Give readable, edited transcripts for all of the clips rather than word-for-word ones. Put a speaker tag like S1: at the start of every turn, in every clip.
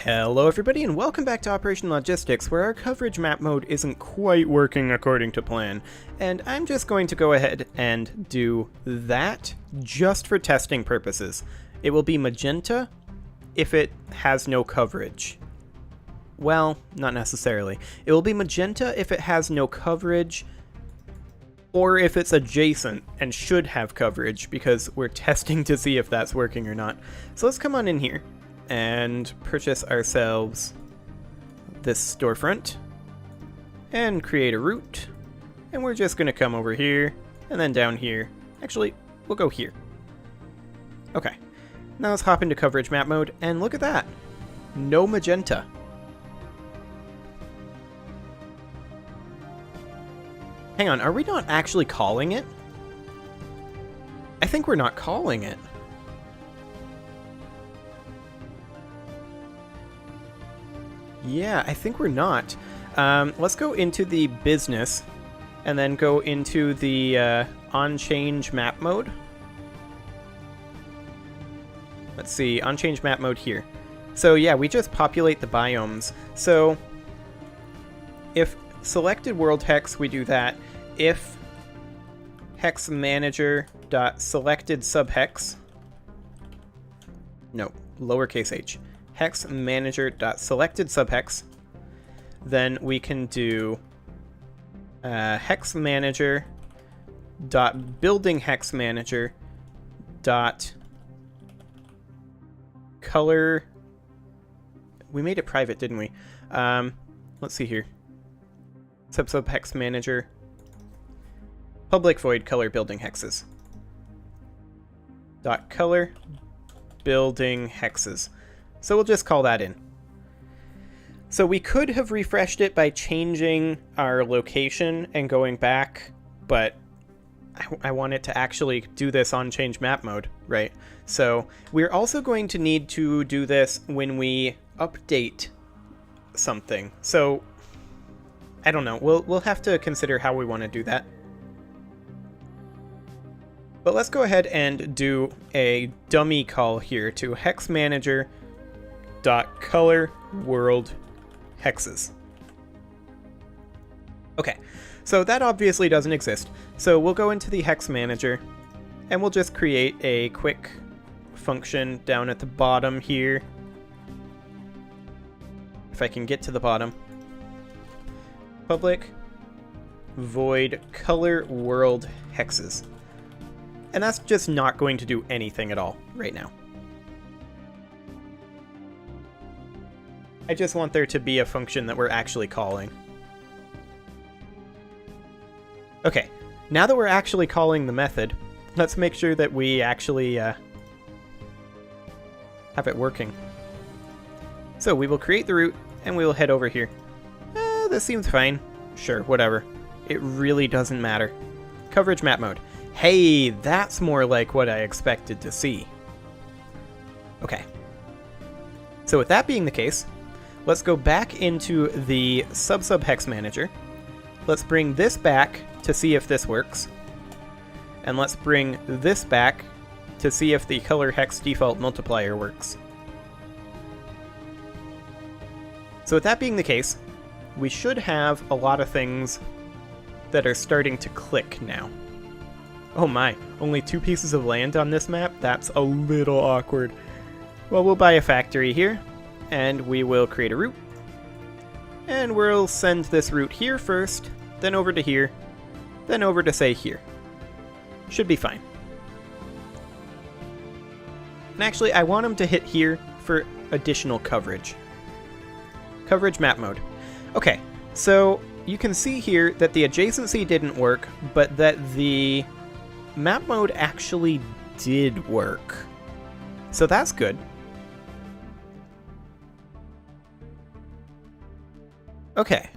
S1: Hello everybody and welcome back to Operation Logistics, where our coverage map mode isn't quite working according to plan. And I'm just going to go ahead and do that just for testing purposes. It will be magenta if it has no coverage. Well, not necessarily. It will be magenta if it has no coverage, or if it's adjacent and should have coverage, because we're testing to see if that's working or not. So let's come on in here and purchase ourselves this storefront and create a route. And we're just going to come over here and then down here. Actually, we'll go here. Okay. Now let's hop into coverage map mode and look at that. No magenta. Hang on, are we not actually calling it? I think we're not calling it. Yeah, I think we're not. Let's go into the business and then go into the on-change map mode. Let's see, on-change map mode here. So yeah, we just populate the biomes. So if selected world hex, we do that. If hex manager dot selected subhex, no, lowercase h, hex manager dot selected subhex, then we can do hex manager dot building hex manager dot color. We made it private, didn't we? Let's see here. Sub hex manager public void color building hexes dot color building hexes. So we'll just call that in. So we could have refreshed it by changing our location and going back, but I want it to actually do this on change map mode, right? So we're also going to need to do this when we update something. So I don't know. We'll have to consider how we want to do that. But let's go ahead and do a dummy call here to hex manager dot color world hexes. Okay, so that obviously doesn't exist. So we'll go into the hex manager and we'll just create a quick function down at the bottom here. If I can get to the bottom. Public void color world hexes. And that's just not going to do anything at all right now. I just want there to be a function that we're actually calling. Okay, now that we're actually calling the method, let's make sure that we actually have it working. So we will create the route and we will head over here. This seems fine. Sure, whatever. It really doesn't matter. Coverage map mode. Hey, that's more like what I expected to see. Okay. So with that being the case, let's go back into the sub hex manager. Let's bring this back to see if this works. And let's bring this back to see if the color hex default multiplier works. So with that being the case, we should have a lot of things that are starting to click now. Oh my, only 2 pieces of land on this map? That's a little awkward. Well, we'll buy a factory here, and we will create a route. And we'll send this route here first, then over to here, then over to, say, here. Should be fine. And actually, I want them to hit here for additional coverage. Coverage map mode. Okay, so you can see here that the adjacency didn't work, but that the map mode actually did work. So that's good. Okay.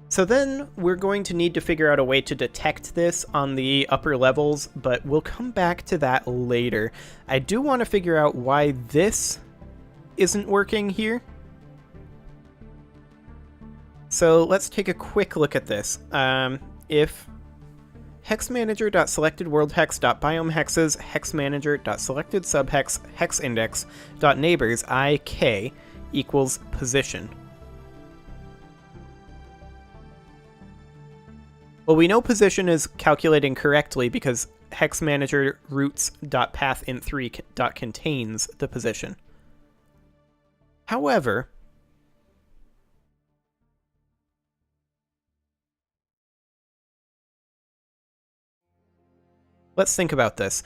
S1: So then we're going to need to figure out a way to detect this on the upper levels, but we'll come back to that later. I do want to figure out why this isn't working here. So let's take a quick look at this. If hexmanager.selectedworldhex.biomehexes hexmanager.selectedsubhex hexindex.neighbors ik equals position. Well, we know position is calculating correctly because hexmanager roots.pathint3 contains the position. However, let's think about this.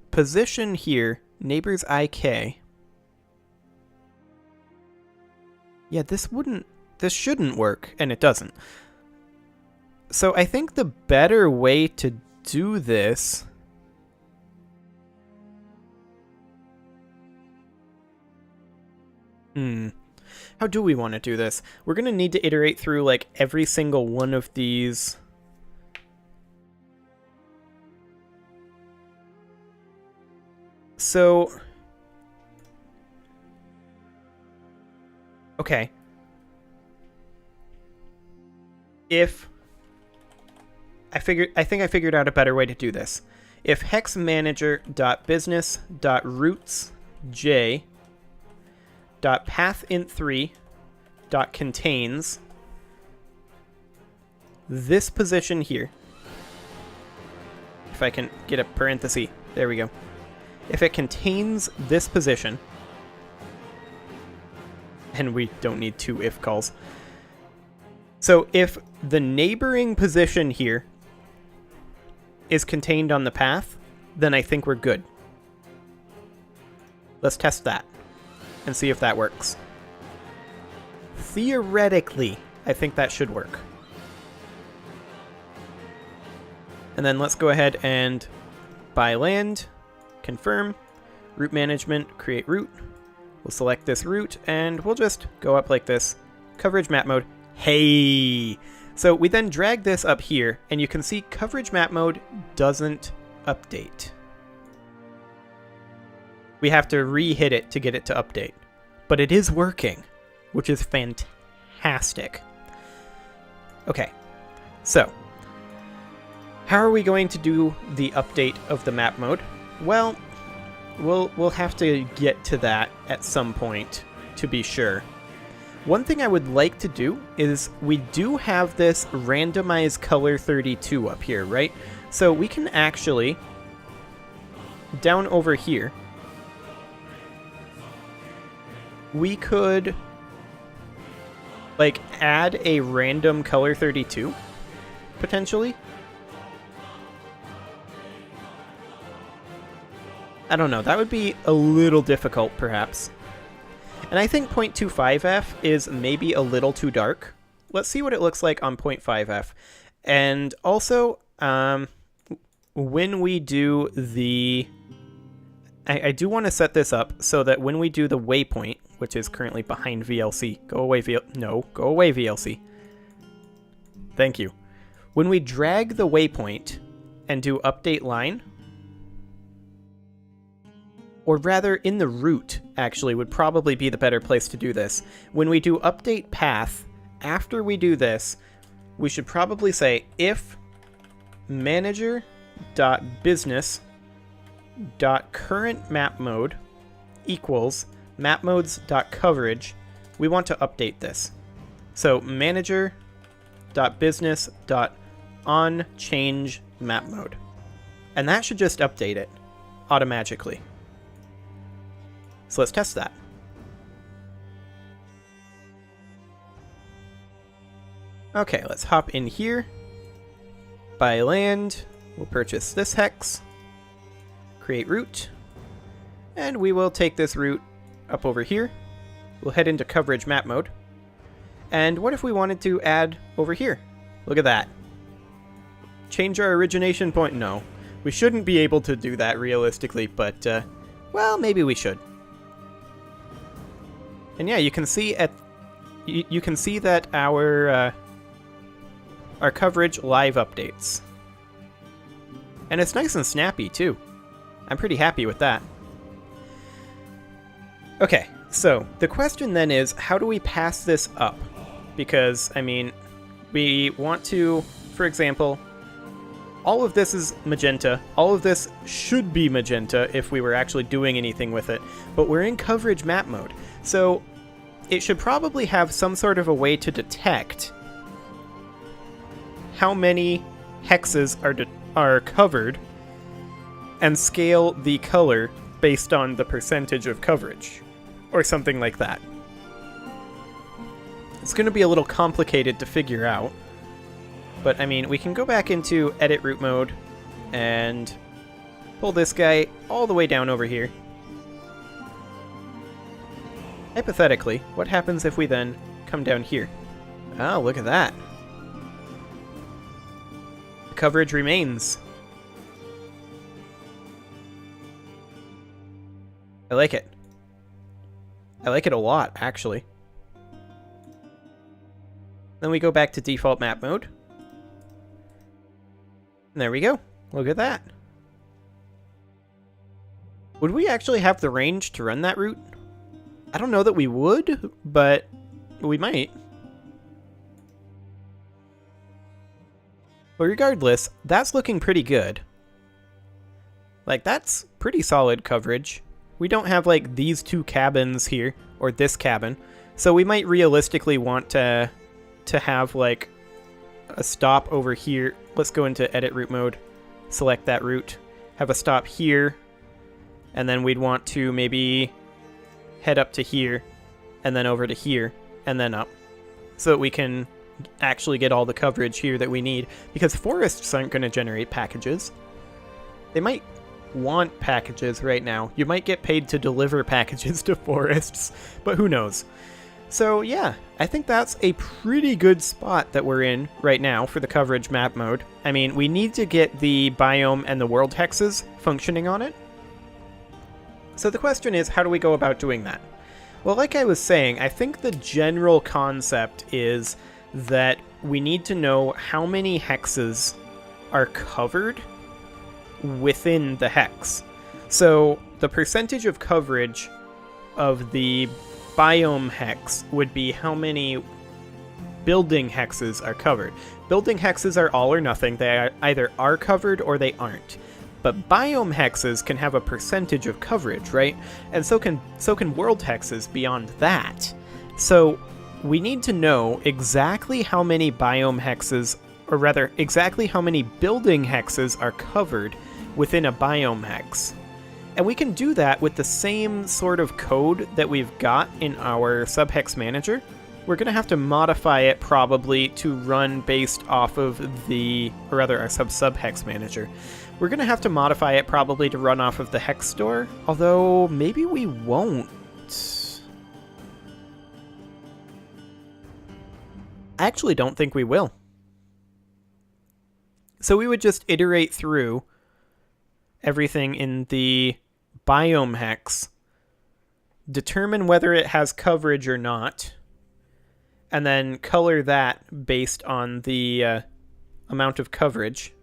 S1: Position here, neighbors IK. Yeah, this shouldn't work, and it doesn't. So I think the better way to do this how do we want to do this? We're going to need to iterate through like every single one of these. So okay. If I think I figured out a better way to do this. If hexmanager.business.rootsj.pathint3.contains this position here. If I can get a parenthesis, there we go. If it contains this position, and we don't need two if calls. So if the neighboring position here is contained on the path, then I think we're good. Let's test that and see if that works. Theoretically, I think that should work. And then let's go ahead and buy land, confirm, route management, create route. We'll select this route and we'll just go up like this. Coverage map mode. Hey! So we then drag this up here, and you can see coverage map mode doesn't update. We have to re-hit it to get it to update. But it is working, which is fantastic. Okay, so how are we going to do the update of the map mode? Well, we'll have to get to that at some point to be sure. One thing I would like to do is we do have this randomize color 32 up here, right? So we can actually, down over here, we could like add a random color 32, potentially. I don't know, that would be a little difficult perhaps. And I think 0.25F is maybe a little too dark. Let's see what it looks like on 0.5F. And also, when we do the... I do want to set this up so that when we do the waypoint, which is currently behind VLC. Go away, No, go away, VLC. Thank you. When we drag the waypoint and do update line, or rather in the route, actually, would probably be the better place to do this. When we do update path, after we do this, we should probably say if manager.business.currentMapMode equals mapmodes.coverage, we want to update this. So manager.business.onChangeMapMode. And that should just update it automatically. So let's test that. Okay, let's hop in here. Buy land. We'll purchase this hex. Create route. And we will take this route up over here. We'll head into coverage map mode. And what if we wanted to add over here? Look at that. Change our origination point? No. We shouldn't be able to do that realistically, but, well, maybe we should. And yeah, you can see that our coverage live updates. And it's nice and snappy too. I'm pretty happy with that. Okay, so the question then is, how do we pass this up? Because, I mean, we want to, for example, all of this is magenta. All of this should be magenta if we were actually doing anything with it, but we're in coverage map mode. So it should probably have some sort of a way to detect how many hexes are covered and scale the color based on the percentage of coverage, or something like that. It's going to be a little complicated to figure out, but I mean, we can go back into edit route mode and pull this guy all the way down over here. Hypothetically, what happens if we then come down here? Oh, look at that. The coverage remains. I like it. I like it a lot, actually. Then we go back to default map mode. And there we go. Look at that. Would we actually have the range to run that route? I don't know that we would, but we might. But regardless, that's looking pretty good. Like, that's pretty solid coverage. We don't have, like, these two cabins here, or this cabin, so we might realistically want to have, like, a stop over here. Let's go into edit route mode, select that route, have a stop here, and then we'd want to maybe head up to here, and then over to here, and then up, so that we can actually get all the coverage here that we need, because forests aren't going to generate packages. They might want packages right now. You might get paid to deliver packages to forests, but who knows. So yeah, I think that's a pretty good spot that we're in right now for the coverage map mode. I mean, we need to get the biome and the world hexes functioning on it. So the question is, how do we go about doing that? Well, like I was saying, I think the general concept is that we need to know how many hexes are covered within the hex. So the percentage of coverage of the biome hex would be how many building hexes are covered. Building hexes are all or nothing. They either are covered or they aren't. But biome hexes can have a percentage of coverage, right? And so can world hexes beyond that. So we need to know exactly how many biome hexes, or rather, exactly how many building hexes are covered within a biome hex. And we can do that with the same sort of code that we've got in our subhex manager. We're going to have to modify it probably to run based off of or rather our subhex manager. We're going to have to modify it probably to run off of the hex store, although maybe we won't. I actually don't think we will. So we would just iterate through everything in the biome hex, determine whether it has coverage or not, and then color that based on the amount of coverage.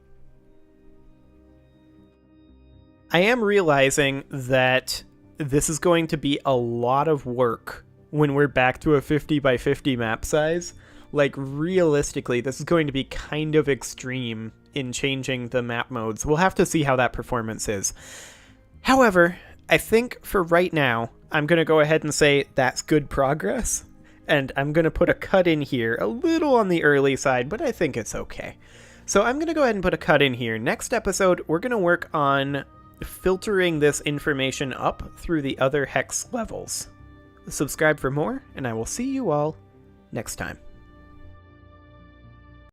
S1: I am realizing that this is going to be a lot of work when we're back to a 50 by 50 map size. Like, realistically, this is going to be kind of extreme in changing the map modes. We'll have to see how that performance is. However, I think for right now, I'm going to go ahead and say that's good progress. And I'm going to put a cut in here, a little on the early side, but I think it's okay. So I'm going to go ahead and put a cut in here. Next episode, we're going to work on filtering this information up through the other hex levels. Subscribe for more, and I will see you all next time.